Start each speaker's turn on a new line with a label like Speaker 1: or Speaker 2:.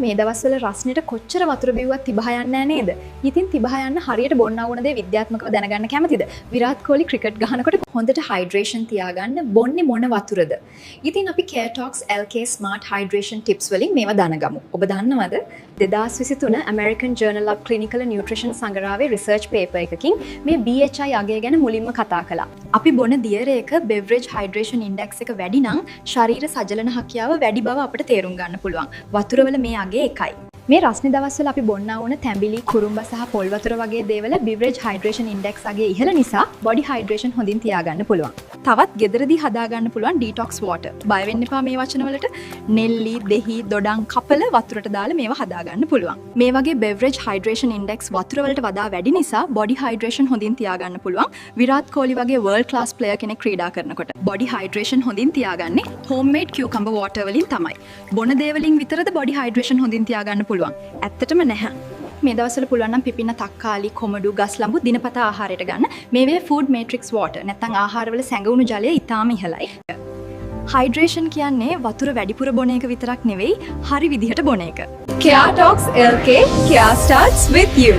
Speaker 1: මේ දවස්වල රස්නෙට කොච්චර වතුර බිව්වත් තිබහ යන්නේ නැහැ නේද? ඉතින් තිබහ යන්න හරියට බොන්න ඕන දේ විද්‍යාත්මකව දැනගන්න කැමතිද? විරාත් කොහ්ලි ක්‍රිකට් ගහනකොට හොඳට හයිඩ්‍රේෂන් තියාගන්න බොන්නේ මොන වතුරද? ඉතින් අපි Care Talks LK Smart Hydration Tips වලින් මේවා දැනගමු. ඔබ දන්නවද? 2023 American Journal of Clinical Nutrition සංග්‍රහයේ රිසර්ච් පේපර් එකකින් මේ BHI අගය ගැන මුලින්ම කතා කළා. අපි බොන දියරේක beverage hydration index එක වැඩි නම් ශරීර සජලන හැකියාව වැඩි බව අපිට තේරුම් ගන්න පුළුවන්. වතුරවල මේ අගය එකයි. මේ රස්නේ දවස්වල අපි බොන්නා වුණ තැඹිලි, කුරුම්බ සහ පොල් වතුර වගේ දේවල beverage hydration index අගය ඉහළ නිසා body hydration හොඳින් තියාගන්න පුළුවන්. තවත් ගෙදරදී හදාගන්න පුළුවන් detox water. බය වෙන්න එපා මේ වචනවලට. නෙල්ලි, දෙහි, දොඩම් කපල වතුරට දාලා මේවා හදාගන්න පුළුවන්. මේ වගේ beverage hydration index වතුර වලට වඩා වැඩි නිසා body hydration හොඳින් තියාගන්න පුළුවන්. විරාත් කොහ්ලි වගේ world class player කෙනෙක් ක්‍රීඩා කරනකොට body hydration හොඳින් තියාගන්නේ homemade cucumber water වලින් තමයි. බොන දේ වලින් විතරද body hydration හොඳින් තියාගන්න පුළුවන්. ඇත්තටම නැහැ. මේ දවස්වල පුළුවන් නම් පිපින තක්කාලි, කොමඩු, ගස්ලම්බු දිනපතා ආහාරයට ගන්න. මේවේ food matrix water නැත්නම් ආහාරවල සැඟවුණු ජලය ඉතාම ඉහළයි. හයිඩ්‍රේෂන් කියන්නේ වතුර වැඩිපුර බොන එක විතරක් නෙවෙයි, හරි විදිහට බොන එක. Care Talks LK, Care starts with you.